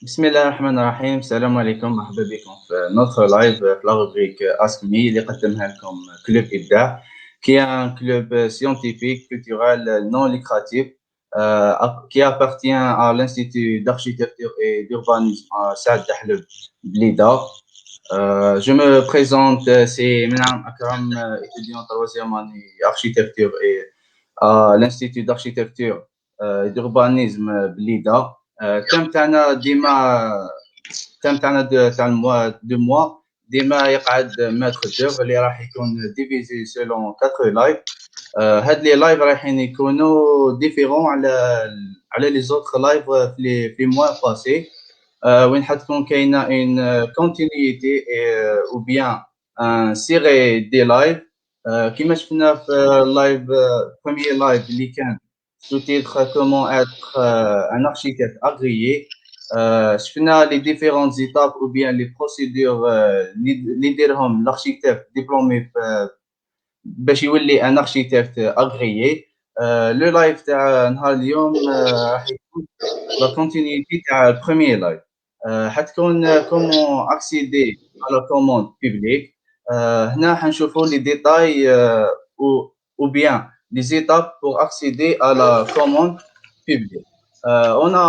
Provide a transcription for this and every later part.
بسم الله الرحمن الرحيم. السلام عليكم، مرحبا بكم في notre live في la rubrique Ask Me اللي قدمها لكم كلوب إبداع qui est un club scientifique, culturel, non lucratif qui appartient à l'Institut d'architecture et d'urbanisme à Saad Dahleb Blida. Je me présente, c'est Menam Akram, étudiant troisième année architecture et à l'Institut d'architecture et d'urbanisme Blida. الترم تاعنا تاع الموا دو موا ديما يقعد ماتر دوغ اللي راح يكون ديفيزي سولون 4 لايف. هاد لي لايف رايحين يكونوا ديفيرون على لي زوتر لايف في موا باسي، وين حتكون كاينه اون كونتينيتي او بيان ان سيري دي لايف كيما شفنا في اللايف بروميير لايف اللي كان sous titre comment être un architecte agréé. شفنا les différentes étapes ou bien les procédures اللي يديرهم l'architecte diplômé باش يولي ان architecte agréé. لو لايف تاع نهار اليوم راح يكون لا كونتينيتي تاع البروميير لايف. حتكون كومون اكسيدي على كوموند بيبليك. هنا حنشوفوا لي ديتاي ou bien les étapes pour accéder à la commande publique. On a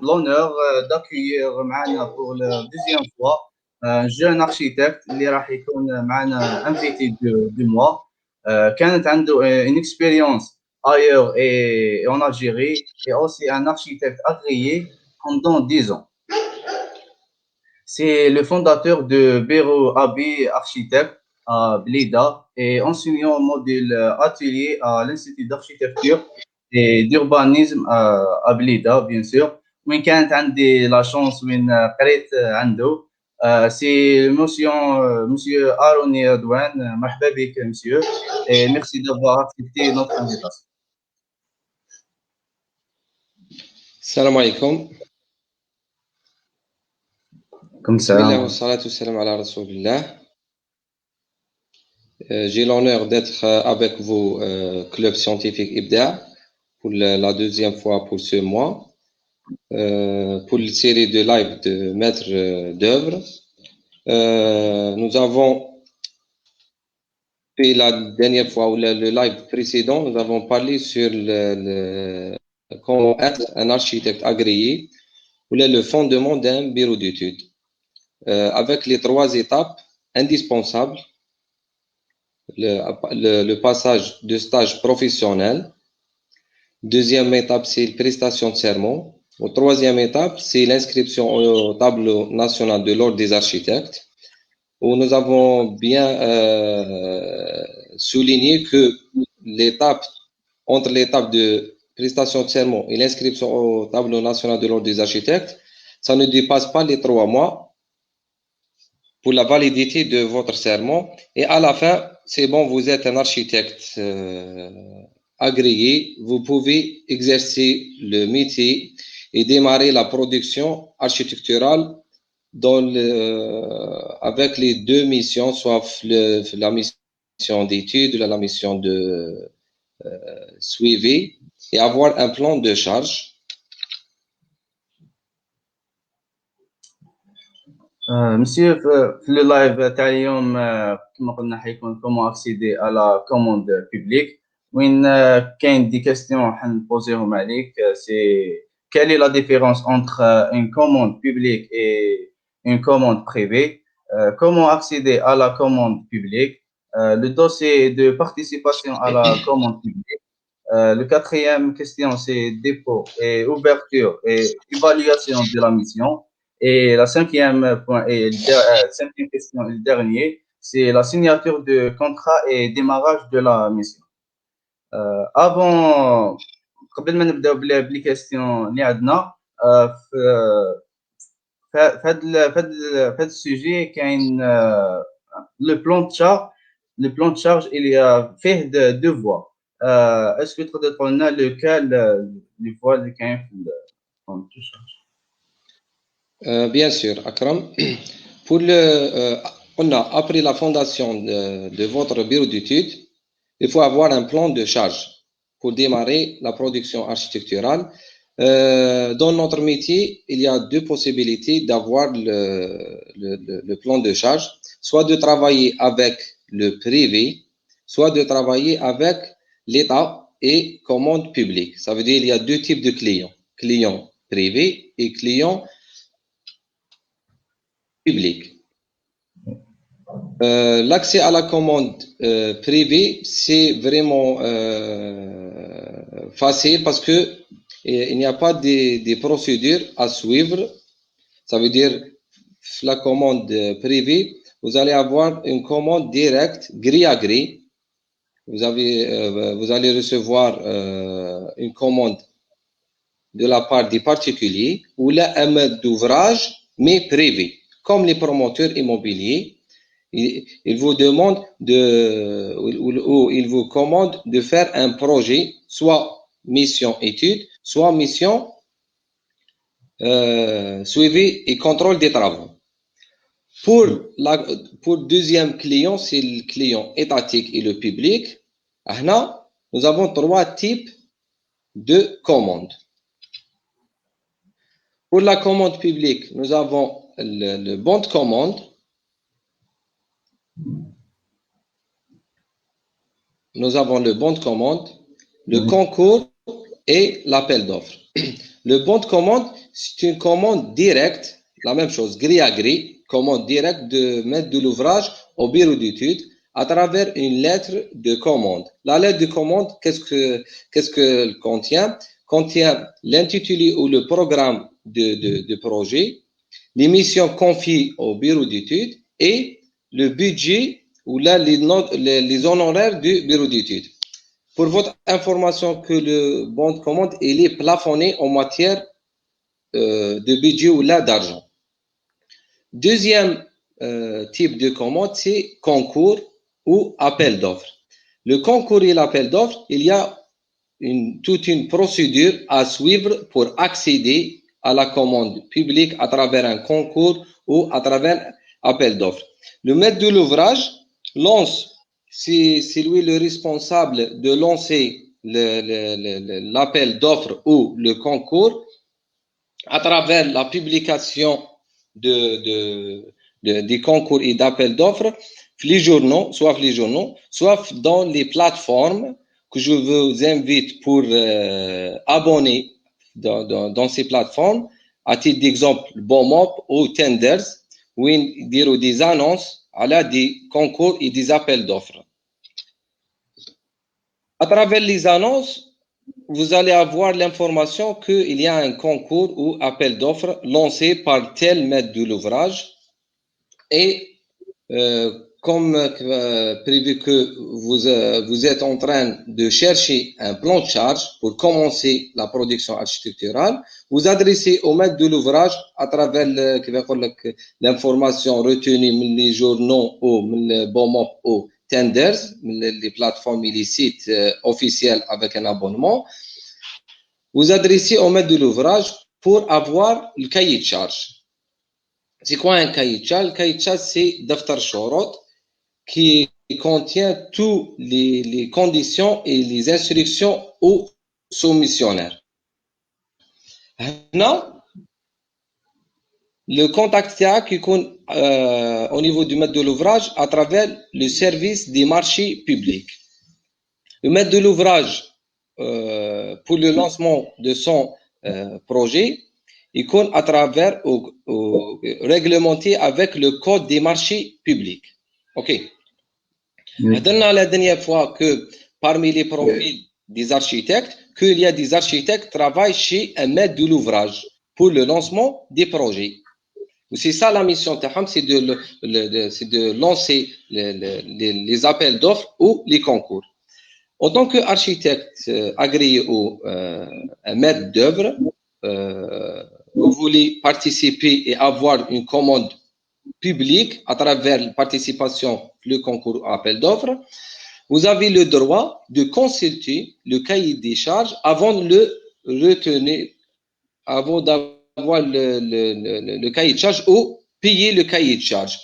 l'honneur d'accueillir معنا pour la deuxième fois un jeune architecte اللي راح يكون معنا invité du mois. كانت عنده une expérience ailleurs et en Algérie et aussi un architecte agréé pendant 10 ans. C'est le fondateur de Bureau Abi Architecte à Blida et enseignant au module atelier à l'Institut d'architecture et d'urbanisme à Blida, bien sûr. وين كانت عندي la chance وين قريت عنده. C'est monsieur Aroni Radouane. مرحبا بك monsieur et merci d'avoir accepté notre invitation. السلام عليكم. Comme بسم ça. الله والصلاة والسلام على رسول الله. J'ai l'honneur d'être avec vous, Club Scientifique Ibda, pour la deuxième fois pour ce mois, pour une série de live de maîtres d'œuvre. Nous avons fait la dernière fois, ou le live précédent, nous avons parlé sur comment être un architecte agréé, ou le fondement d'un bureau d'études. Avec les 3 étapes indispensables, le passage de stage professionnel. Deuxième étape, c'est la prestation de serment. Troisième étape, c'est l'inscription au tableau national de l'ordre des architectes, où nous avons bien souligné que entre l'étape de prestation de serment et l'inscription au tableau national de l'ordre des architectes, ça ne dépasse pas les 3 mois pour la validité de votre serment. Et à la fin, c'est bon, vous êtes un architecte agréé, vous pouvez exercer le métier et démarrer la production architecturale avec les 2 missions, soit la mission d'étude, la mission de suivi, et avoir un plan de charge. مسيو في لو لايف تاع اليوم كما قلنا حيكون كومون اكسيدي على كوموند بيبليك، وين كاين دي كاستيون حنبوزيهم عليك. سي quelle est la différence entre une commande publique et une commande privée, comment accéder à la commande publique, le dossier de participation à la commande publique. Le 4e question, c'est dépôt et ouverture et évaluation de la mission. Et la 5e point et 5e question, le dernier, c'est la signature de contrat et démarrage de la mission. Avant, قبل ما نبداو بلي كاستيون اللي عندنا في هذا السوجي كاين لو بلان de charge il y a فيه deux voies. Est-ce que تقدر تقول لنا lequel les voies اللي كاين في البلان de charge؟ Bien sûr, Akram. Pour après la fondation de votre bureau d'études, il faut avoir un plan de charge pour démarrer la production architecturale. Dans notre métier, il y a deux possibilités d'avoir le plan de charge, soit de travailler avec le privé, soit de travailler avec l'État et commande publique. Ça veut dire qu'il y a deux types de clients, clients privés et clients publics. L'accès à la commande privée, c'est vraiment facile parce que il n'y a pas des procédures à suivre. Ça veut dire la commande privée, vous allez avoir une commande directe, grille à grille. Vous allez recevoir une commande de la part des particuliers ou là un maître d'ouvrage, mais privé, comme les promoteurs immobiliers. Il vous demande ou il vous commande de faire un projet, soit mission étude, soit mission suivi et contrôle des travaux. Pour deuxième client, c'est le client étatique et le public. Là, nous avons trois types de commandes. Pour la commande publique, nous avons le bon de commande. Nous avons le bon de commande, le concours et l'appel d'offres. Le bon de commande, c'est une commande directe, la même chose, grille à grille, commande directe de maître de l'ouvrage au bureau d'études à travers une lettre de commande. La lettre de commande, qu'est-ce qu'elle contient? Contient l'intitulé ou le programme de projet, les missions confiées au bureau d'études et le budget ou là les honoraires du bureau d'études. Pour votre information, que le bon de commande, il est plafonné en matière de budget ou là d'argent. Deuxième type de commande, c'est concours ou appel d'offres. Le concours et l'appel d'offres, il y a toute une procédure à suivre pour accéder à la commande publique à travers un concours ou à travers appel d'offres. Le maître de l'ouvrage lance, c'est lui le responsable de lancer l'appel d'offres ou le concours à travers la publication des concours et d'appels d'offres, les journaux, soit dans les plateformes que je vous invite pour abonner dans ces plateformes. À titre d'exemple, BOMOP ou Tenders, où il y a des annonces à des concours et des appels d'offres. À travers les annonces, vous allez avoir l'information qu'il y a un concours ou appel d'offres lancé par tel maître de l'ouvrage et comme prévu que vous êtes en train de chercher un plan de charge pour commencer la production architecturale, vous adressez au maître de l'ouvrage à travers l'information retenue les journaux ou le BOMOP ou Tenders, les plateformes et les sites officiels avec un abonnement. Vous adressez au maître de l'ouvrage pour avoir le cahier de charge. C'est quoi un cahier de charge? Le cahier de charge, c'est Daftar Shorot qui contient toutes les conditions et les instructions aux soumissionnaires. Maintenant, le contact qui est au niveau du maître de l'ouvrage à travers le service des marchés publics. Le maître de l'ouvrage, pour le lancement de son projet, il compte à travers réglementé avec le code des marchés publics. OK. La dernière fois que parmi les profils des architectes, qu'il y a des architectes qui travaillent chez un maître de l'ouvrage pour le lancement des projets. C'est ça la mission Taham, c'est de lancer les appels d'offres ou les concours. En tant qu'architecte agréé ou un maître d'œuvre, vous voulez participer et avoir une commande publique à travers la participation, le concours appel d'offres, vous avez le droit de consulter le cahier des charges avant de le retenir, avant d'avoir le cahier de charges ou payer le cahier de charges.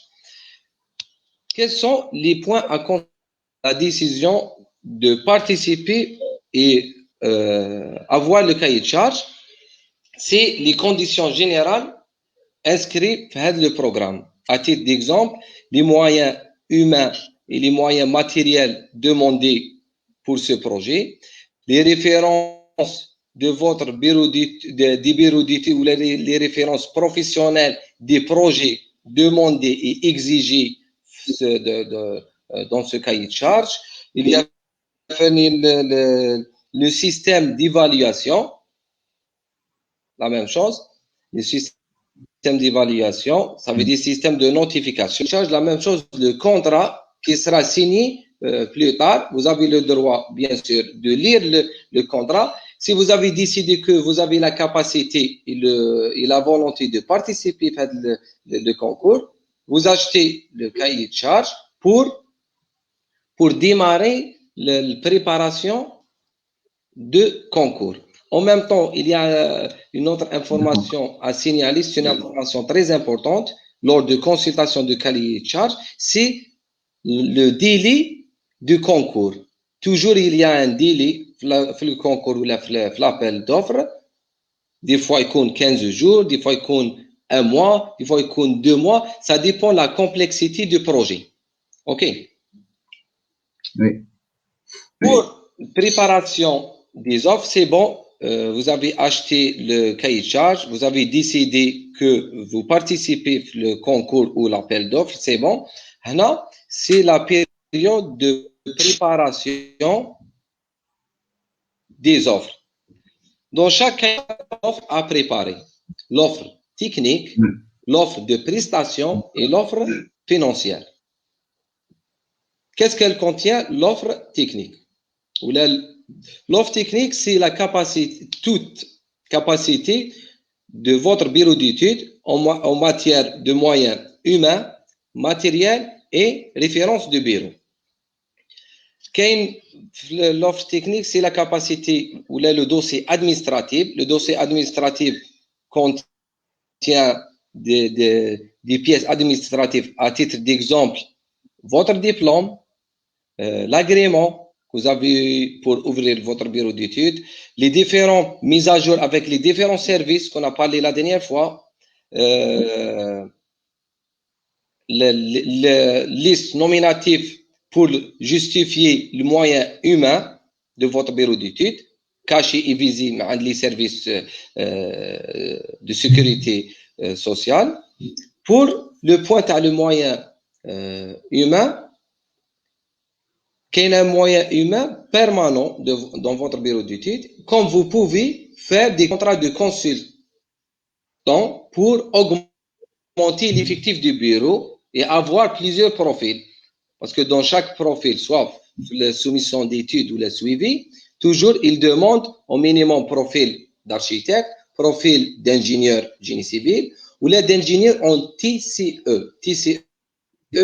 Quels sont les points à compter la décision de participer et avoir le cahier de charges? c'est les conditions générales inscrites dans le programme. À titre d'exemple, les moyens humains et les moyens matériels demandés pour ce projet, les références de votre bureau d'études ou les références professionnelles des projets demandés et exigés dans ce cahier de charge. Il y a le système d'évaluation, la même chose, le système d'évaluation, ça veut dire système de notification. La même chose, le contrat qui sera signé plus tard. Vous avez le droit, bien sûr, de lire le contrat. Si vous avez décidé que vous avez la capacité et la volonté de participer à le concours, vous achetez le cahier de charge pour démarrer la préparation de concours. En même temps, il y a une autre information à signaler, c'est une information très importante lors de consultation de cahier de charge, c'est le délai du concours. Toujours, il y a un délai le concours ou l'appel d'offres. Des fois, il compte 15 jours, des fois, il compte un mois, des fois, il compte 2 mois. Ça dépend de la complexité du projet. OK? Oui. Pour préparation des offres, c'est bon. Vous avez acheté le cahier de charge, vous avez décidé que vous participez au concours ou l'appel d'offres, c'est bon. Maintenant, c'est la période de préparation des offres. Dans chaque offre à préparer, l'offre technique, l'offre de prestation et l'offre financière. Qu'est-ce qu'elle contient? L'offre technique. L'offre technique, c'est la capacité, toute capacité de votre bureau d'études en matière de moyens humains, matériels et références de bureau. L'offre technique, c'est la capacité ou le dossier administratif. Le dossier administratif contient des pièces administratives à titre d'exemple, votre diplôme, l'agrément que vous avez pour ouvrir votre bureau d'études, les différentes mises à jour avec les différents services qu'on a parlé la dernière fois, la liste nominative pour justifier le moyen humain de votre bureau d'études, caché et visible dans les services de sécurité sociale. Pour le point à le moyen humain, qu'il y a un moyen humain permanent dans votre bureau d'études, comme vous pouvez faire des contrats de consultant pour augmenter l'effectif du bureau et avoir plusieurs profils. Parce que dans chaque profil, soit la soumission d'études ou le suivi, toujours il demande au minimum profil d'architecte, profil d'ingénieur génie civil ou là d'ingénieur en TCE. TCE,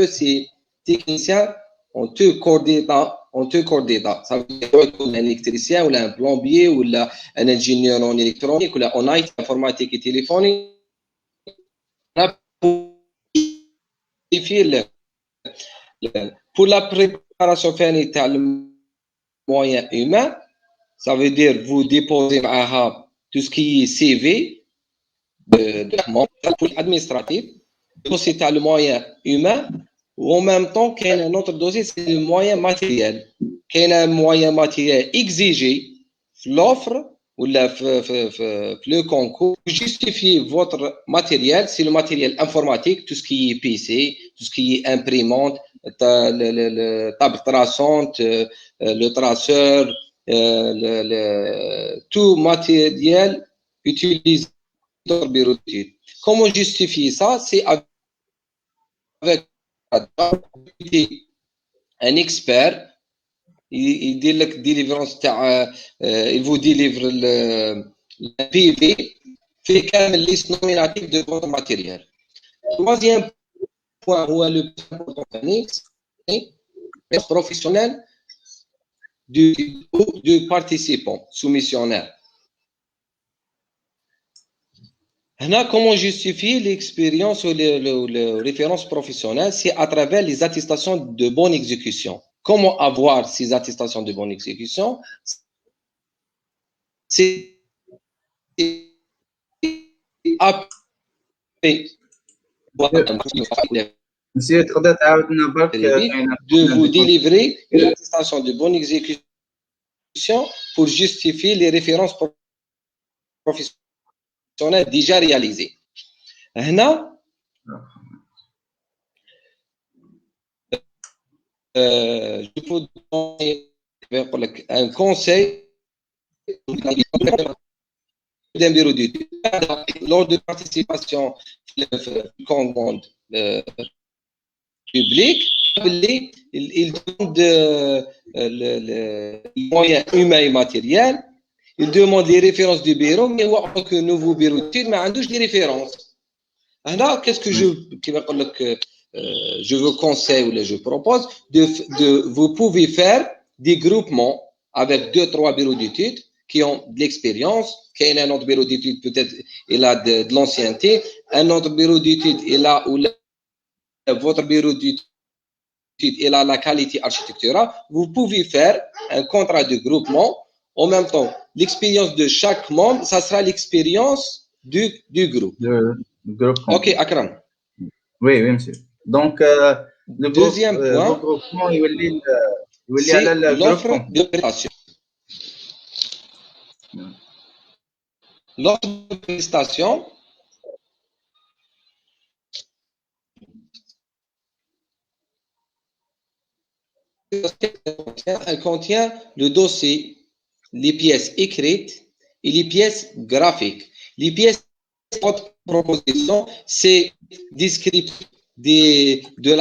c'est technicien en deux coordinates. Ça veut dire un électricien ou un plombier ou un ingénieur en électronique ou en IT, informatique et téléphonique. Pour la préparation finale le moyen humain, ça veut dire vous déposez tout ce qui est CV pour l'administratif, c'est le moyen humain, ou en même temps qu'il y a un autre dossier, c'est le moyen matériel. Qu'il y a un moyen matériel exigé, l'offre ou le concours, justifier votre matériel, c'est le matériel informatique, tout ce qui est PC, tout ce qui est imprimante, le table traçante, le traceur, tout matériel utilisé dans le bureau d'études. Comment justifier ça? C'est avec un expert, il vous délivre le PV, fait quand même liste nominative de votre matériel. Troisième point, où est le plus important, c'est le professionnel du participant soumissionnaire. Comment justifier l'expérience ou les références professionnelles? C'est à travers les attestations de bonne exécution. Comment avoir ces attestations de bonne exécution? C'est Monsieur, تقدر تعاود لنا برك de vous délivrer une attestation de bonne exécution pour justifier les références professionnelles déjà réalisées. هنا je peux donner un conseil d'un bureau d'études lors de participation commande publique. Il demande les moyens humains et matériels. Il demande les références du bureau, mais en tant que nouveau bureau d'études, mais on a des références. Alors, qu'est-ce que je vous conseille ou je propose vous pouvez faire des groupements avec 2-3 bureaux d'études qui ont de l'expérience. Un autre bureau d'études, peut-être, il a de l'ancienneté. Un autre bureau d'études, il a votre bureau d'études, il a la qualité architecturale. Vous pouvez faire un contrat de groupement. En même temps, l'expérience de chaque membre, ça sera l'expérience du groupe. Ok, Akram. Oui, monsieur. Donc, le deuxième point, regroupement, c'est l'offre de prestation. L'offre de prestation, elle contient le dossier, les pièces écrites et les pièces graphiques. Les pièces de proposition, c'est descriptif de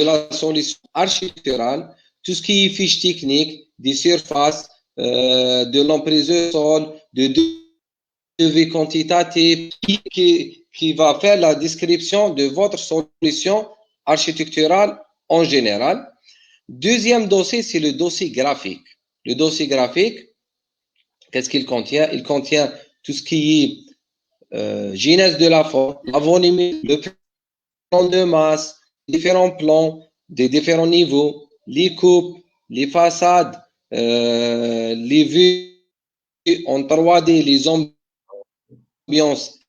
la solution architecturale, tout ce qui est fiche technique, des surfaces, de l'emprise au sol, de devis quantitatif, qui va faire la description de votre solution architecturale en général. Deuxième dossier, c'est le dossier graphique. Le dossier graphique, qu'est-ce qu'il contient? Il contient tout ce qui est genèse de la forme, la volumétrie, le plan de masse, différents plans, des différents niveaux, les coupes, les façades, les vues en 3D, les ambiances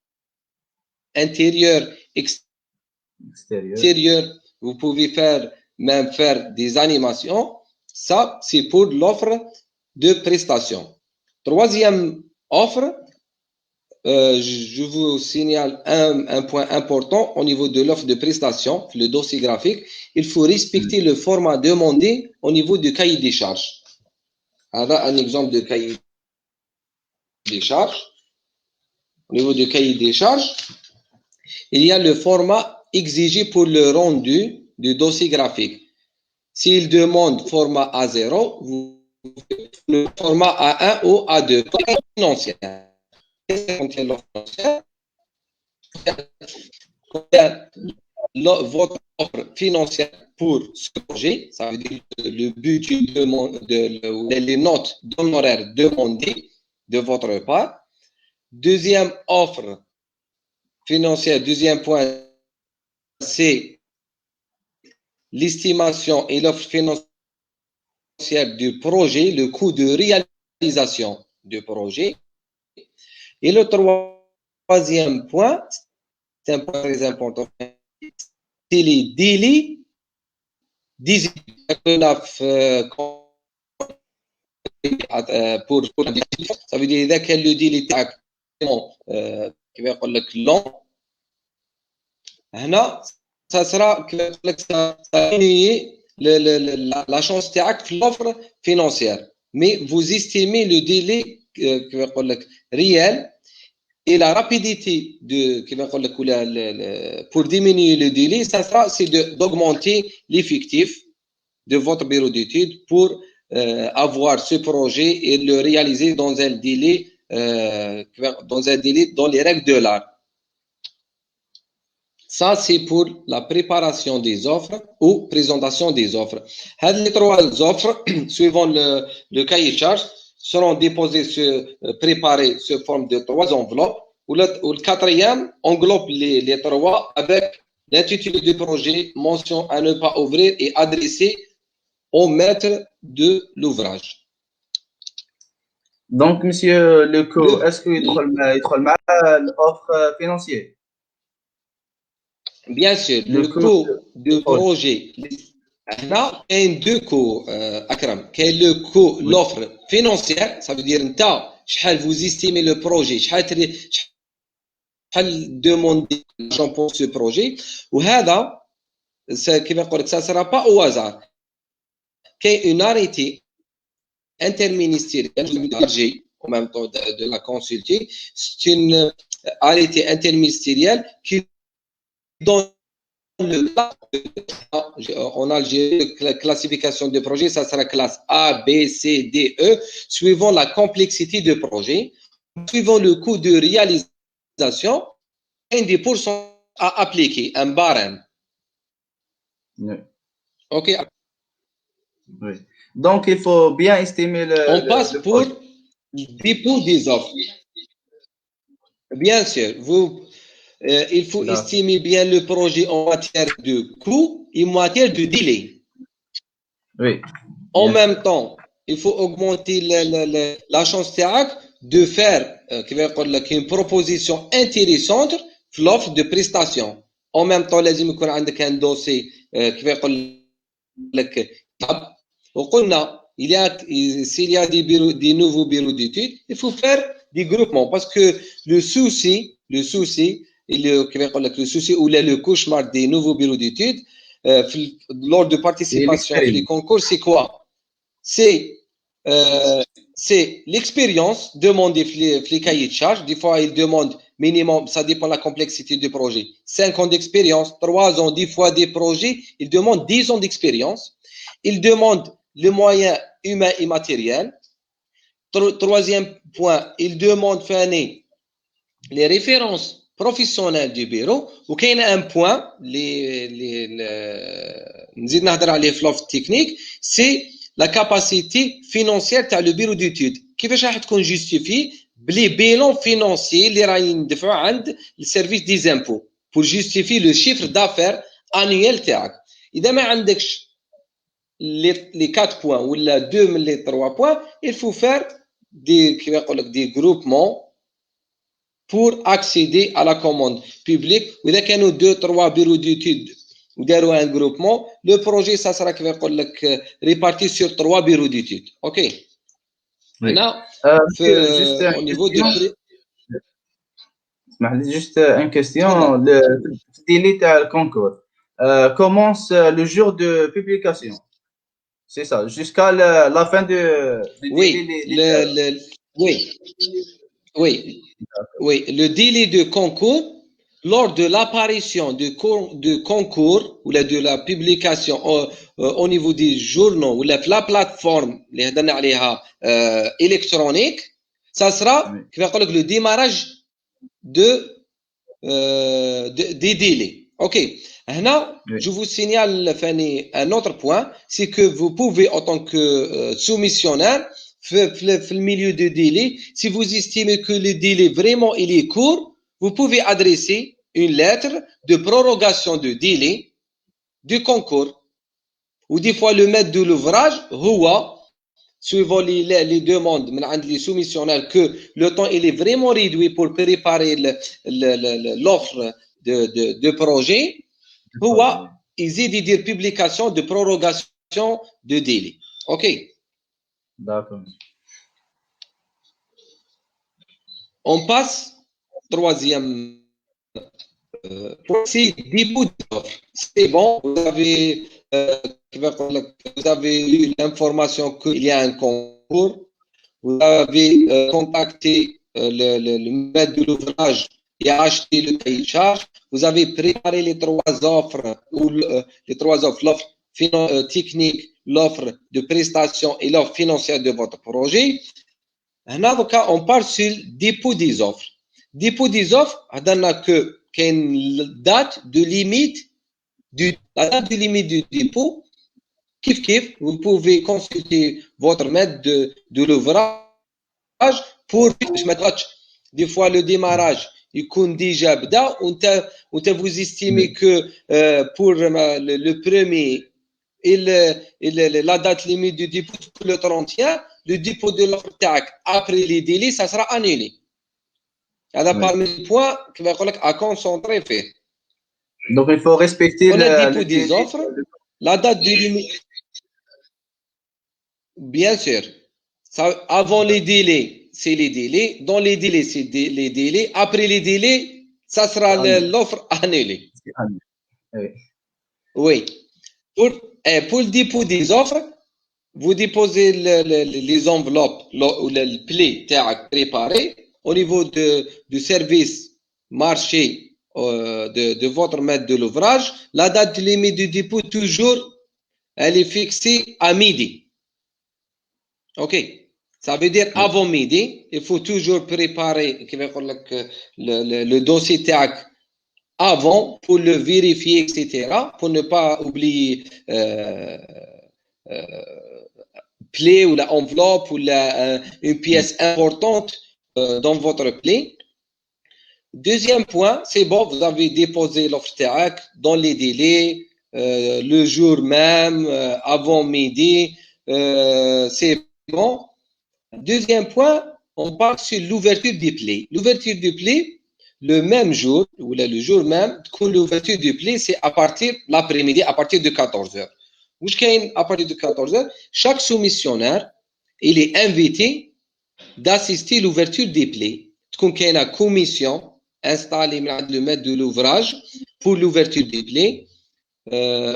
intérieures, extérieures. Vous pouvez même faire des animations. Ça, c'est pour l'offre de prestation. Troisième offre, je vous signale un point important au niveau de l'offre de prestation, le dossier graphique. Il faut respecter le format demandé au niveau du cahier des charges. Voilà un exemple de cahier des charges. Au niveau du cahier des charges, il y a le format exigé pour le rendu du dossier graphique. S'il demande format A0, vous le format A1 ou A2. Financière. Contient l'offre financière. Contient votre offre financière pour ce projet. Ça veut dire le budget les notes d'honoraires demandées de votre part. Deuxième offre financière, deuxième point, c'est l'estimation et l'offre financière du projet, le coût de réalisation du projet. Et le troisième point, c'est un point très important, c'est les délais pour ça veut dire إذا كان le délai تاعك كيما يقول لك long هنا ça sera la chance تاعك في l'offre financière, mais vous estimez le délai كيما يقول لك réel et la rapidité de كيما يقول لك pour diminuer le délai, ça sera c'est d'augmenter l'effectif de votre bureau d'études pour avoir ce projet et le réaliser dans un délai dans les règles de l'art. Ça, c'est pour la préparation des offres ou présentation des offres. Les trois offres, suivant le cahier de charge, seront déposées, préparées sous forme de 3 enveloppes. Ou le quatrième englobe les 3 avec l'intitulé du projet, mention à ne pas ouvrir et adressé au maître de l'ouvrage. Donc, monsieur, le coût, est-ce qu'il يدخل مع l'offre financière? Bien sûr, Le le coût coût de projet. projet. Là, il y a deux coûts, Akram. Quel est le coût, Oui. l'offre financière, ça veut dire, شحال vous estimez le projet, شحال demander l'argent pour ce projet, وهذا, كيف نقول لك, ça sera pas au hasard. Qu'il y a une arrêté interministérielle, en même temps de la consulter, c'est une arrêté interministérielle qui donne en Algérie, la classification de projet, ça sera classe A, B, C, D, E, suivant la complexité du projet, suivant le coût de réalisation, et des pourcents à appliquer, un barème. Oui. OK. Oui. Donc, il faut bien estimer On passe le pour projet. dépôt des offres. Bien sûr, il faut estimer bien le projet en matière de coût et en matière de délai. Oui. En même temps, il faut augmenter la chance de faire une proposition intéressante في l'offre de prestation. En même temps, لازم يكون عندك un dossier كيف يقول لك وقلنا s'il y a des nouveaux bureaux d'études, il faut faire des groupements parce que le souci le souci ou le cauchemar des nouveaux bureaux d'études lors de participation à les concours, c'est quoi? C'est l'expérience demandée les cahiers de charge. Des fois, ils demandent minimum, ça dépend de la complexité du projet, 5 ans d'expérience, 3 ans, des fois des projets, ils demandent 10 ans d'expérience. Ils demandent les moyens humains et matériels. Troisième point, ils demandent les références professionnelles du bureau. Ou qu'il y a un point, نزيد نهضر عليه في l'offre technique, c'est la capacité financière تاع le bureau d'études. كيفاش راح تكون justifié بلي bilan financier اللي راهي ندفعوا عند السيرفيس دي زامبو pour justifier le chiffre d'affaires annuel تاعك. إذا ما عندكش les 4 points ou la 2 من les 3 points, il faut faire des groupements pour accéder à la commande publique. وإذا كانوا 2-3 bureaux d'études وداروا un groupement, le projet ça sera réparti sur 3 bureaux d'études. OK. Oui. Là, au niveau de juste une question, le délai تاع le concours commence le jour de publication. C'est ça, jusqu'à la fin de oui, délai. Oui, le délai de concours lors de l'apparition de concours ou de la publication au niveau des journaux ou la plateforme électronique, ça sera le démarrage des délais. OK. Maintenant, je vous signale un autre point, c'est que vous pouvez en tant que soumissionnaire le milieu de délai, si vous estimez que le délai vraiment il est court, vous pouvez adresser une lettre de prorogation de délai du concours. Ou des fois le maître de l'ouvrage, suivant les demandes les soumissionnaires que le temps il est vraiment réduit pour préparer l'offre de projet, ils aident dire publication de prorogation de délai. OK. D'accord. On passe troisième point, c'est dépôt d'offre. C'est bon, vous avez eu l'information qu'il y a un concours, vous avez contacté le maître de l'ouvrage et acheté le cahier de charge, vous avez préparé les 3 offres ou les 3 offres, l'offre technique, l'offre de prestation et l'offre financière de votre projet. On parle sur le dépôt des offres. Dépôt des offres, qu'il y a une date de limite la date de limite du dépôt. Vous pouvez consulter votre maître de l'ouvrage pour des fois le démarrage il compte déjà bda, vous estimez que pour le premier la date limite du dépôt le 31, le dépôt de l'offre après les délais, ça sera annulé. هذا parmi les points كيما يقول لك à concentrer فيه. Donc il faut respecter on a dépôt le des délai. offres, la date de limite. Bien sûr. Ça, avant les délais, c'est les délais. Dans les délais, c'est les délais. Après les délais, ça sera l'offre annulée. Oui. Oui. Pour le dépôt des offres, vous déposez les enveloppes ou le pli préparé au niveau du service marché de votre maître de l'ouvrage. La date limite du dépôt, toujours, elle est fixée à midi. OK. Ça veut dire avant midi, il faut toujours préparer le dossier TAC avant pour le vérifier, etc. Pour ne pas oublier plaie ou l'enveloppe ou une pièce importante dans votre plaie. Deuxième point, c'est bon, vous avez déposé l'offre TAC dans les délais, le jour même, avant midi, c'est bon. Deuxième point, on parle sur l'ouverture du pli. L'ouverture du pli, le même jour, ou le jour même, l'ouverture du pli, c'est à partir de l'après-midi, à partir de 14h. À partir de 14h, chaque soumissionnaire, il est invité d'assister à l'ouverture des plis. Il y a une commission installée par le maître de l'ouvrage pour l'ouverture des plis.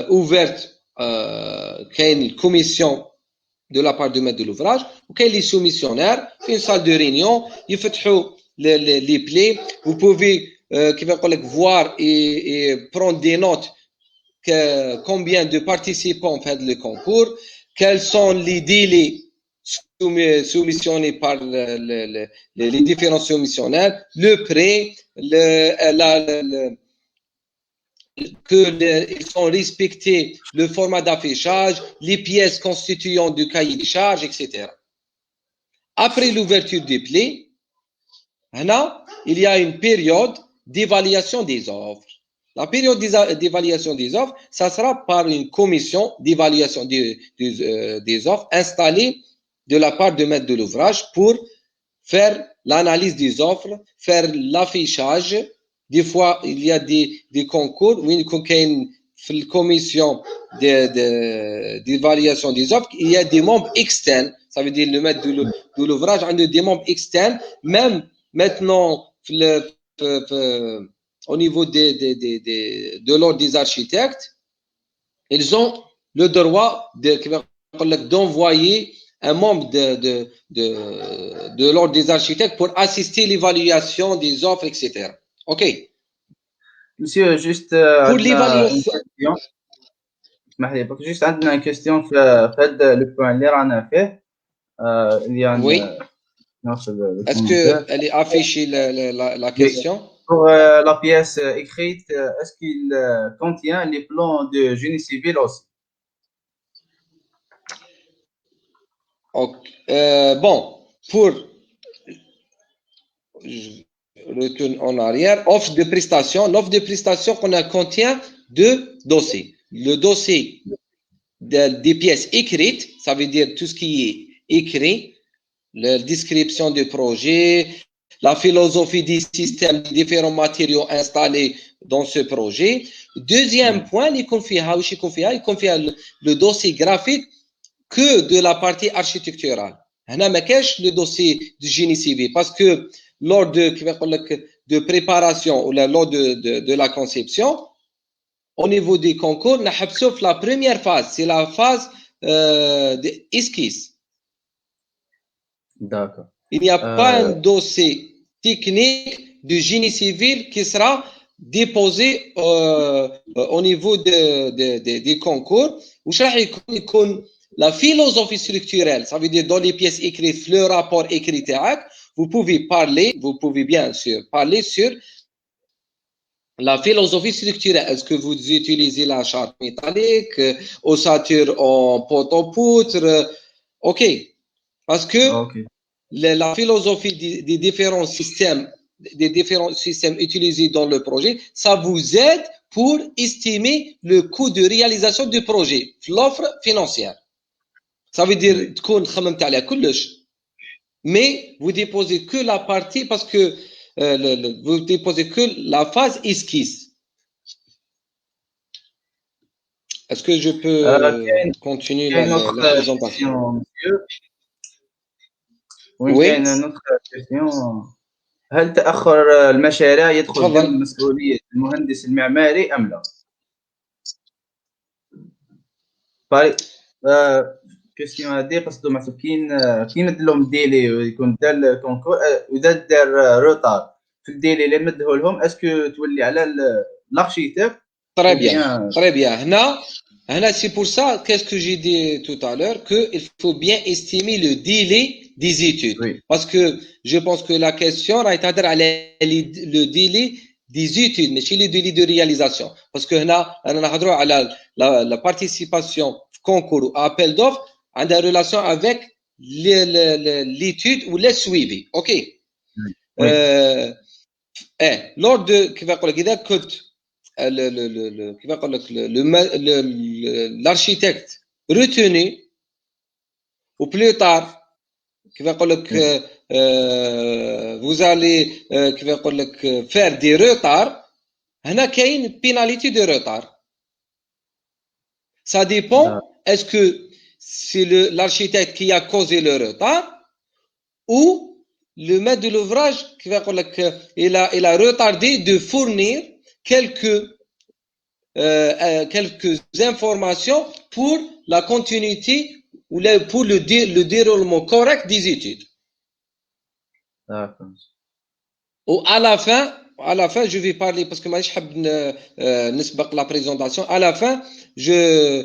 Ouverte, il y a une commission de la part du maître de l'ouvrage, ou qu'il y a les soumissionnaires, une salle de réunion, ils font les plis. Vous pouvez voir et prendre des notes combien de participants font le concours, quels sont les délais soumissionnés par les différents soumissionnaires, le prêt, qu'ils sont respectés le format d'affichage, les pièces constituant du cahier des charges, etc. Après l'ouverture des plis, il y a une période d'évaluation des offres. La période d'évaluation des offres, ça sera par une commission d'évaluation des offres installée de la part du maître de l'ouvrage pour faire l'analyse des offres, faire l'affichage. Des fois, il y a des concours où il y a une commission d'évaluation des offres, il y a des membres externes. Ça veut dire le maître de l'ouvrage a des membres externes. Même maintenant, au niveau de l'ordre des architectes, ils ont le droit d'envoyer un membre de l'ordre des architectes pour assister à l'évaluation des offres, etc. OK. Monsieur, juste pour l'évaluation. Juste une question fait le point اللي رانا فيه. Il y a oui. Est-ce qu'elle est affichée la question? Pour la pièce écrite, est-ce qu'il contient les plans de génie civil aussi? Okay. Bon, pour je retourne en arrière, offre de prestation. L'offre de prestation qu'on a contient deux dossiers. Le dossier des pièces écrites, ça veut dire tout ce qui est écrit, la description du projet, la philosophie du système, des différents matériaux installés dans ce projet. Deuxième point, il confie le dossier graphique que de la partie architecturale. هنا ما كاش le dossier du génie civil parce que lors de préparation ou lors de la conception, au niveau des concours, sauf la première phase, c'est la phase d'esquisse. D'accord. Il n'y a pas un dossier technique du génie civil qui sera déposé au niveau des concours. La philosophie structurelle, ça veut dire dans les pièces écrites, le rapport écrit, vous pouvez bien sûr parler sur la philosophie structurelle. Est-ce que vous utilisez la charte métallique, ossature en pot-au-poutre? OK. Parce que la philosophie des différents systèmes utilisés dans le projet, ça vous aide pour estimer le coût de réalisation du projet, l'offre financière. Ça veut dire تكون خممت عليها كلش. Mais vous déposez que la partie parce que vous déposez que la phase esquisse. Est-ce que je peux continuer la présentation? Oui. Notre question. هل تأخر المشاريع يدخل ضمن مسؤولية المهندس المعماري أم لا؟ كيستيون هادي قصدو معناتها كي مد لهم ديلي ويكون دار الكونكور واذا دار روطار في الديلي اللي مده لهم اسكو تولي على l'architecte. Très bien, très bien. C'est pour ça, qu'est-ce que j'ai dit tout à l'heure, qu'il faut bien estimer le délai des études. Oui. Parce que je pense que la question a été le délai des études, mais chez le délai de réalisation. Parce que la participation concours ou appel d'offres a des relations avec l'étude ou le suivi. OK. Oui. Lors de, l'architecte retenu ou plus tard vous allez faire des retards, هنا كاين pénalité de retard. Ça dépend, est-ce que c'est l'architecte qui a causé le retard ou le maître de l'ouvrage qui va il a retardé de fournir quelques informations pour la continuité ou pour le déroulement correct des études. D'accord. Ou à la fin, je vais parler parce que moi je نسبق la présentation. À la fin, je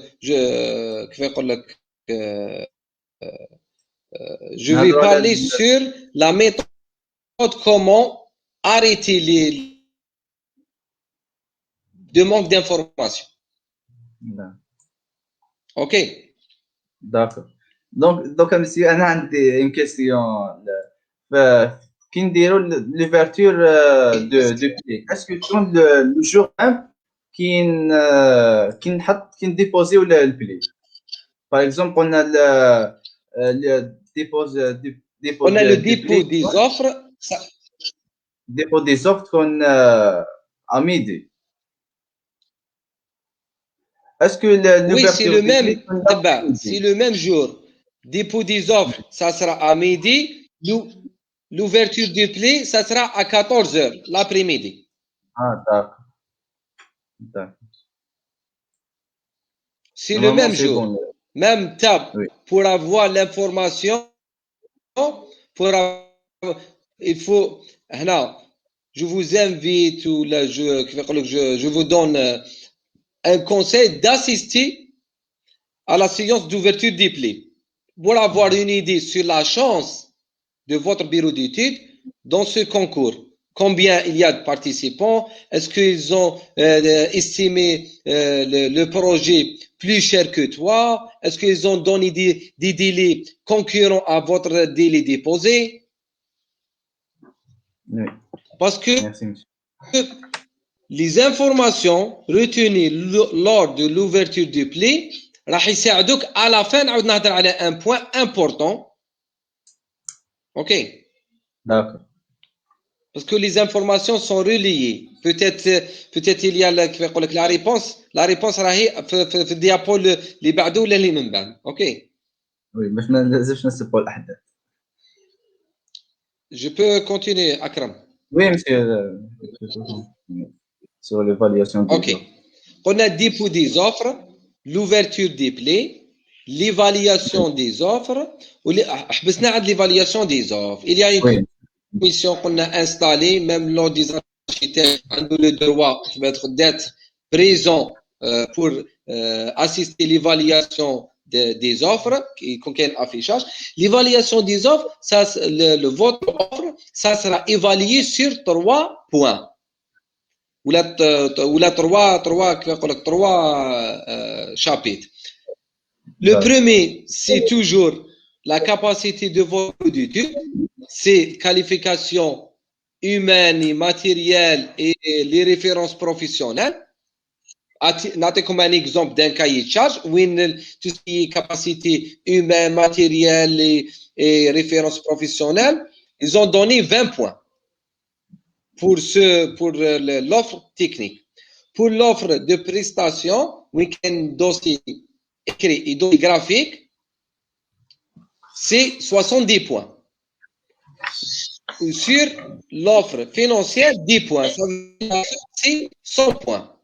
vais parler sur la méthode comment arrêter les demandes d'informations. OK. D'accord. Donc monsieur انا عندي une question. كي نديروا لوفرتور دو بلي اسكو تكون لو جور ام كي نديبوزيو البلي باغ اكزومبل قلنا on a le dépôt des offres. Dépôt des offres تكون à midi. Est-ce que oui, c'est le même jour. Dépôt des offres, ça sera à midi. L'ouverture du pli, ça sera à 14h l'après-midi. Ah, d'accord. C'est le même jour. Bon. Même tab pour avoir l'information. Il faut. Je vous invite ou là, je vous donne un conseil d'assister à la séance d'ouverture des plis pour avoir une idée sur la chance de votre bureau d'études dans ce concours. Combien il y a de participants? Est-ce qu'ils ont estimé le projet plus cher que toi? Est-ce qu'ils ont donné des délais concurrents à votre délai déposé? Oui. Parce que merci, les informations retenues lors de l'ouverture du pli راح يساعدوك à la fin نعاود نهضر على un point important. OK. D'accord. Parce que les informations sont reliées. Peut-être il y a la réponse راهي في الديابو اللي بعده ولا اللي من بعد. OK. Oui, باش ما نلزمش نسبوا الاحداث. Je peux continuer, Akram. Oui, monsieur. Sur l'évaluation des OK. On a dépôt des offres, l'ouverture des plis, l'évaluation des offres. حبسنا عند l'évaluation des offres. Il y a une commission qu'on a installée, même lors des architectes, ont le droit d'être présent pour assister à l'évaluation des offres, qui contiennent affichage. L'évaluation des offres, votre offre, ça sera évalué sur 3 points. Ou la 3 chapitres. Le premier, c'est toujours la capacité de votre étude, c'est qualification humaine et matérielle et les références professionnelles. comme un exemple d'un cahier de charge où tout ce qui est capacité humaine, matérielle et référence professionnelle, ils ont donné 20 points pour l'offre technique. Pour l'offre de prestation, week-end dossier écrit et dossier graphique, c'est 70 points. Sur l'offre financière, 10 points. Ça veut dire c'est 100 points.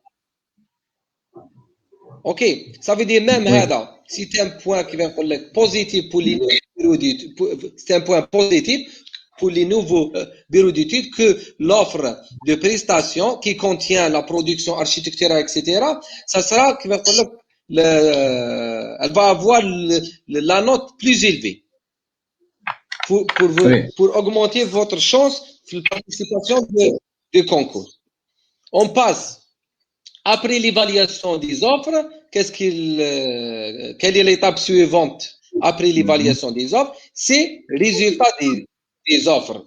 Ok, ça veut dire même si c'est un point qui va être positif pour les bureaux d'études, c'est un point positif pour les nouveaux bureaux d'études que l'offre de prestation qui contient la production architecturale, etc., ça sera qui va être elle va avoir la note plus élevée pour augmenter votre chance de participation de concours. On passe après l'évaluation des offres, quelle est l'étape suivante après l'évaluation des offres? C'est résultat des offres.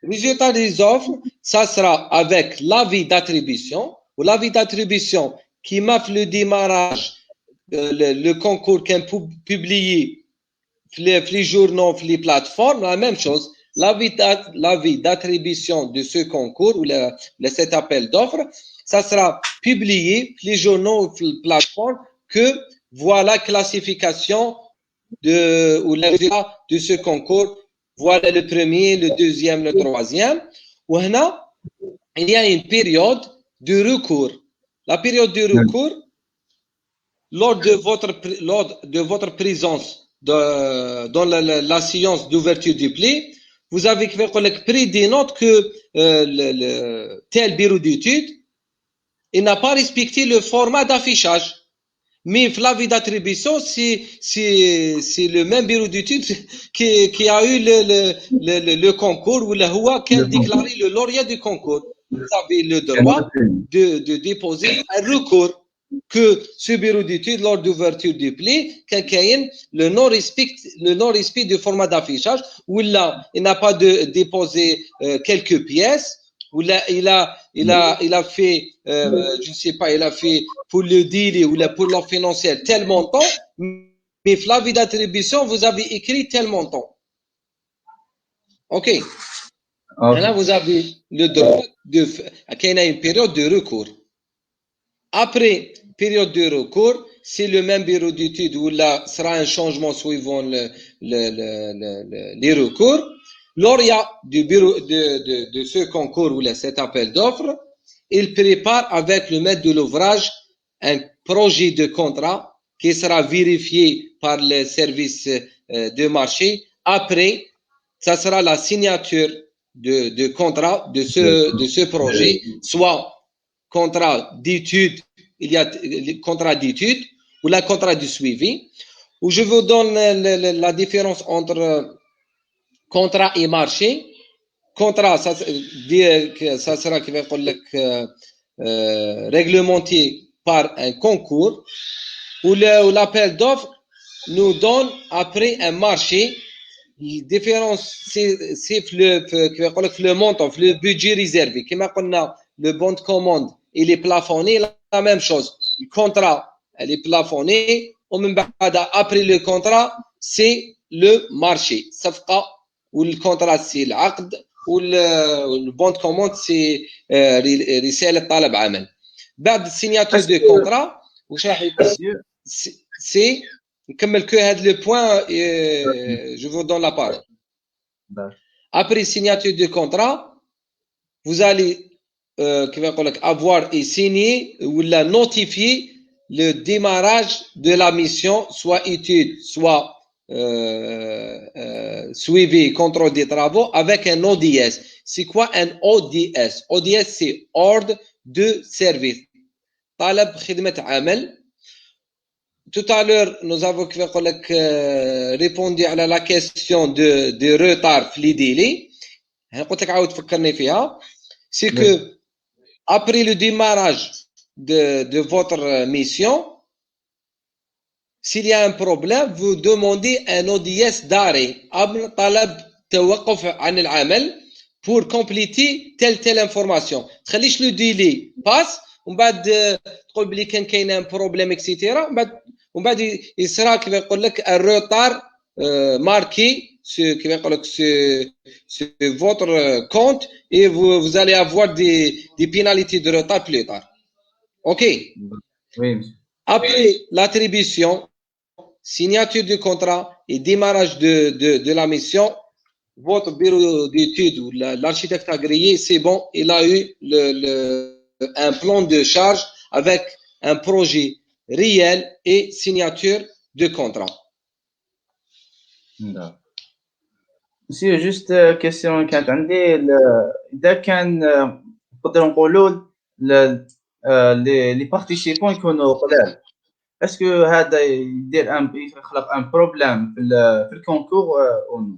Résultat des offres, ça sera avec l'avis d'attribution ou l'avis d'attribution qui marque le démarrage, le concours qu'on peut publier les journaux, les plateformes, la même chose. L'avis d'attribution de ce concours ou cet appel d'offres, ça sera publié les journaux, les plateformes que voilà classification ou le résultat de ce concours. Voilà le premier, le deuxième, le troisième. Ou là, il y a une période de recours. La période de recours, lors de votre présence dans la séance d'ouverture du pli, vous avez pris des notes que tel bureau d'études il n'a pas respecté le format d'affichage. Mais l'avis d'attribution, c'est le même bureau d'études qui a eu le concours ou qui a déclaré le lauréat du concours. Vous avez le droit de déposer un recours que ce bureau d'études, lors d'ouverture du pli, le non-respect du format d'affichage, où il n'a pas déposé quelques pièces, où il a fait, je ne sais pas, il a fait pour le deal ou pour l'offre financière tel montant, mais l'avis d'attribution, vous avez écrit tel montant. Ok. Et là, vous avez le droit qu'il y a une période de recours. Après période de recours, c'est le même bureau d'études où là sera un changement suivant les recours. Lauréat du bureau de ce concours ou cet appel d'offres, il prépare avec le maître de l'ouvrage un projet de contrat qui sera vérifié par le service de marché. Après, ça sera la signature de contrat de ce projet, soit contrat d'études, il y a le contrat d'études ou le contrat de suivi, où je vous donne la différence entre contrat et marché. Contrat, ça sera qui va réglementé par un concours, où l'appel d'offres nous donne après un marché. La différence, c'est le montant, le budget réservé. Comme on a le bon de commande, il est plafonné, la même chose. Le contrat, elle est plafonné. Après le contrat, c'est le marché. Ou le contrat, c'est l'aqd, ou le bon de commande, c'est رسالة طلب عمل. بعد signature de contrat, c'est نكمل que هذا le point, je vous donne la parole. Après signature de contrat, vous allez avoir et signer ou la notifier le démarrage de la mission, soit étude, soit suivi, contrôle des travaux, avec un ODS. C'est quoi un ODS? ODS, c'est ordre de service. طلب خدمة عمل. Tout à l'heure, nous avons répondu à la question de retard في délai. قلت لك عاود فكرني فيها. C'est que après le démarrage de votre mission, s'il y a un problème, vous demandez un ODS d'arrêt. طلب توقف عن العمل pour compléter telle information. تخليش le délai passe ومن بعد تقول بلي كاين ان بروبليم اكسيتيرا ومن بعد يصرا كيف يقول لك الروتار ماركي كيف يقول لك sur votre compte et vous allez avoir des pénalités de retard plus tard. OK. Oui, monsieur. Après l'attribution, signature du contrat et démarrage de la mission, votre bureau d'études ou l'architecte agréé, c'est bon, il a eu un plan de charge avec un projet réel et signature de contrat. Monsieur, juste question كانت عندي إذا كان نقدر نقولوا لي بارتيسيبون يكونوا قلال اسكو هذا يدير يخلق ان بروبليم في الكونكور او نو؟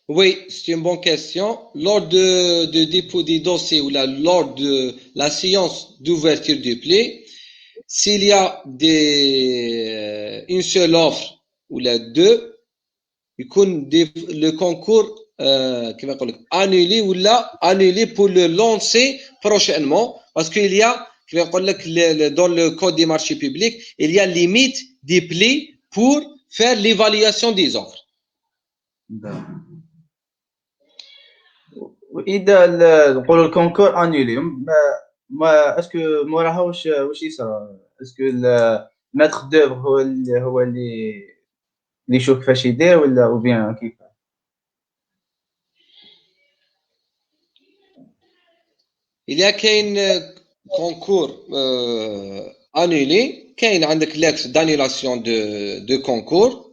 Oui, c'est une bonne question. Lors de dépôt des dossiers ou lors de la séance d'ouverture du play, s'il y a une seule offre ou deux, le concours annulé ou annulé pour le lancer prochainement parce qu'il y a dans le code des marchés publics, il y a limite des plays pour faire l'évaluation des offres. واذا نقولوا الكونكور انولي ما اسكو موراها واش يصرى؟ اسكو الماتر دوفر هو اللي يشوف كيفاش يدير ولا او بيان كيف؟ Il y a كاين concours annulé, كاين عندك lettre d'annulation de concours.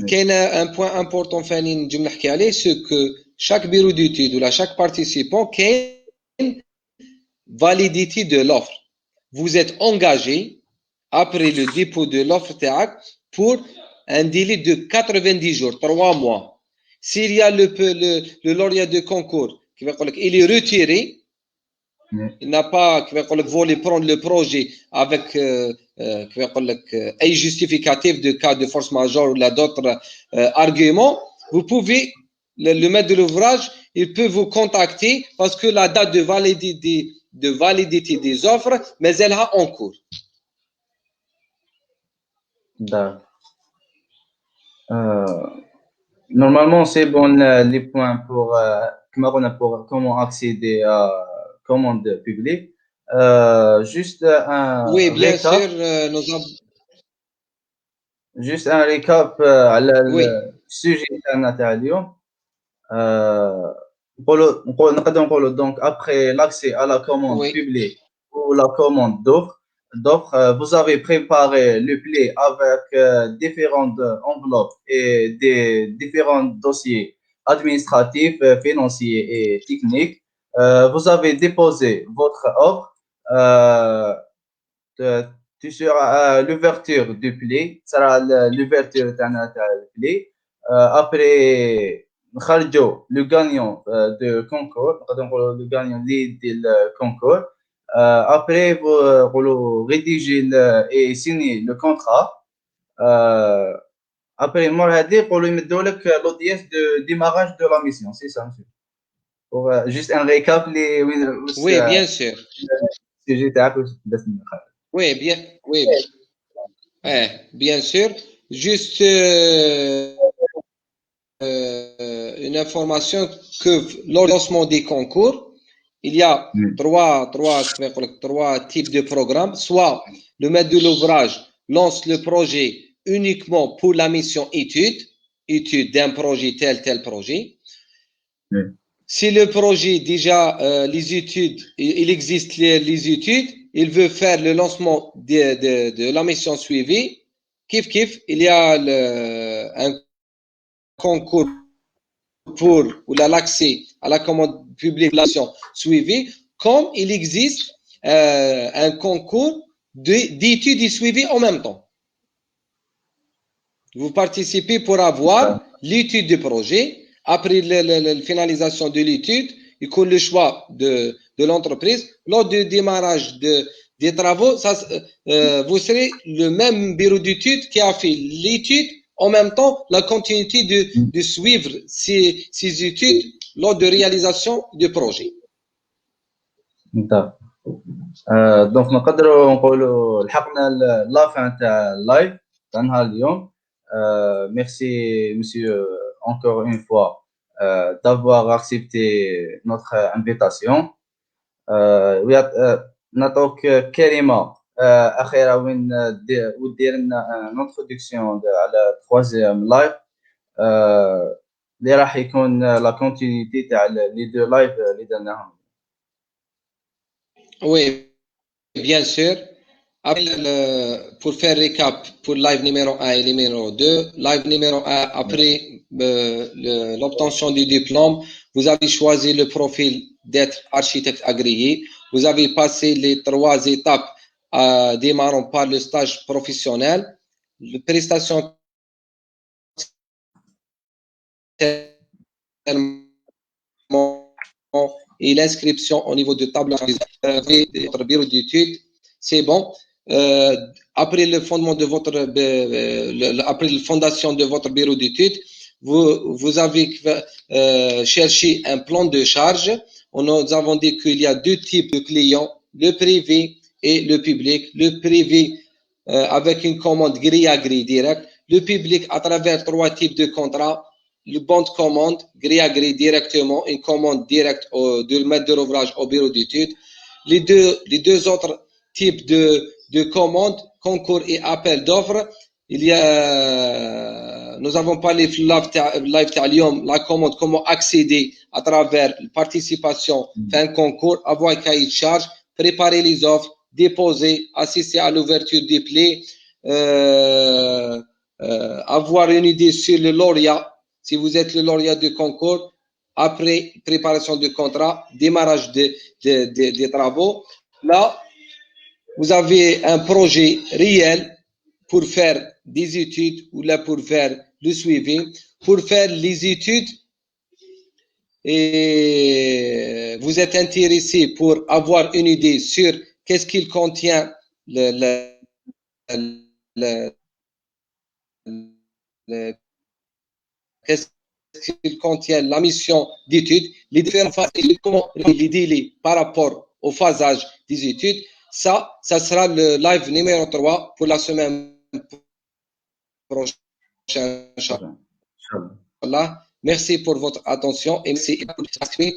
كاين un point important ثاني نجم نحكي عليه c'est que chaque bureau d'études ou chaque participant كاين validité de l'offre. Vous êtes engagé après le dépôt de l'offre تاعك pour un délai de 90 jours, 3 mois. S'il y a le lauréat de concours qui va dire il est retiré, il n'a pas voulu prendre le projet avec un justificatif de cas de force majeure ou d'autres arguments, vous pouvez, le maître de l'ouvrage, il peut vous contacter parce que la date de validité des offres, mais elle a en cours. D'accord. Normalement, c'est bon les points pour comment accéder à commande publique. Juste un oui, bien récap. sûr, nous avons juste un récap على السوجي تاعنا تاع اليوم. نقدر نقولوا donc après l'accès à la commande publique ou la commande d'offre, vous avez préparé le play avec différentes enveloppes et des différents dossiers administratifs, financiers et techniques. Vous avez déposé votre offre sur l'ouverture du play, ça sera l'ouverture du play. Après, le gagnant de concours, le gagnant du concours. Après, vous rédigez et signez le contrat. Après, moi, pour lui mettre l'audience de démarrage de la mission, c'est ça, monsieur. Pour juste un récap. Oui, bien sûr. Oui, bien sûr. Juste une information que lors du lancement des concours, il y a trois types de programmes. Soit le maître de l'ouvrage lance le projet uniquement pour la mission étude d'un projet tel projet. Si le projet déjà les études, il existe les études, il veut faire le lancement de la mission suivie. Kif, il y a un concours pour l'accès à la commande publique de la mission suivie, comme il existe un concours d'études et suivi en même temps. Vous participez pour avoir l'étude du projet. Après la finalisation de l'étude, il y a le choix de l'entreprise. Lors du démarrage des travaux, vous serez le même bureau d'études qui a fait l'étude, en même temps la continuité de suivre ces études lors de réalisation du projet. D'accord. دونك نقدروا نقولوا لحقنا لافان تاع اللايف تاع نهار اليوم. ميرسي مسيو encore une fois d'avoir accepté notre invitation. نعطوك كلمة أخيرة وين ودير لنا انتروداكسيون على troisième لايف اللي راح يكون لا كونتينيتي تاع لي دو لايف اللي درناهم. Oui, bien sûr. Pour faire récap pour live numéro 1 et numéro 2, live numéro 1, après l'obtention du diplôme, vous avez choisi le profil d'être architecte agréé. Vous avez passé les 3 étapes démarrant par le stage professionnel, la prestation et l'inscription au niveau de table de votre bureau d'études. C'est bon. Après le fondement de votre, après la fondation de votre bureau d'études, vous avez cherché un plan de charge. Nous avons dit qu'il y a 2 types de clients, le privé et le public. Le privé avec une commande grille à grille direct. Le public à travers 3 types de contrats. Le bon de commande, grille à grille directement, une commande directe du maître de l'ouvrage au bureau d'études. Les deux autres types de commandes, concours et appel d'offres. Il y a, nous avons parlé live Talium, la commande, comment accéder à travers la participation, faire un concours, avoir un cahier de charge, préparer les offres, déposer, assister à l'ouverture des plaies, avoir une idée sur le lauréat. Si vous êtes le lauréat du concours, après préparation du contrat, démarrage des travaux, là, vous avez un projet réel pour faire des études ou là pour faire le suivi, pour faire les études et vous êtes intéressé pour avoir une idée sur qu'est-ce qu'il contient qu'est-ce qu'il contient la mission d'études, les différentes phases et comment les délais par rapport au phasage des études. Ça sera le live numéro 3 pour la semaine prochaine. Inch'Allah. Merci pour votre attention et merci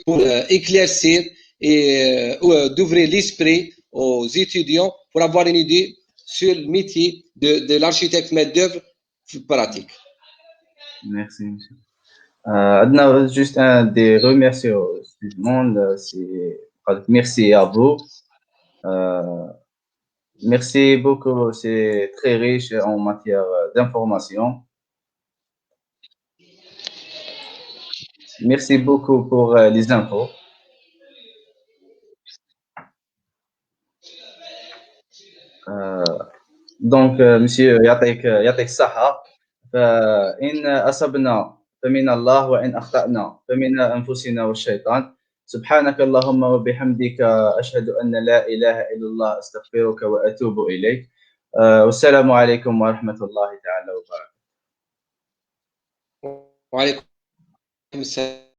pour éclaircir et d'ouvrir l'esprit aux étudiants pour avoir une idée sur le métier de l'architecte maître d'œuvre pratique. Merci, monsieur. عندنا juste un des remerciements du monde. Merci à vous. Merci beaucoup. C'est très riche en matière d'information. Merci beaucoup pour les infos. Donc, monsieur يعطيك الصحة. فإن أصبنا فمن الله وإن أخطأنا فمن أنفسنا والشيطان. سبحانك اللهم وبحمدك أشهد أن لا إله إلا الله أستغفرك وأتوب إليك. والسلام عليكم ورحمة الله تعالى وبركاته. وعليكم السلام.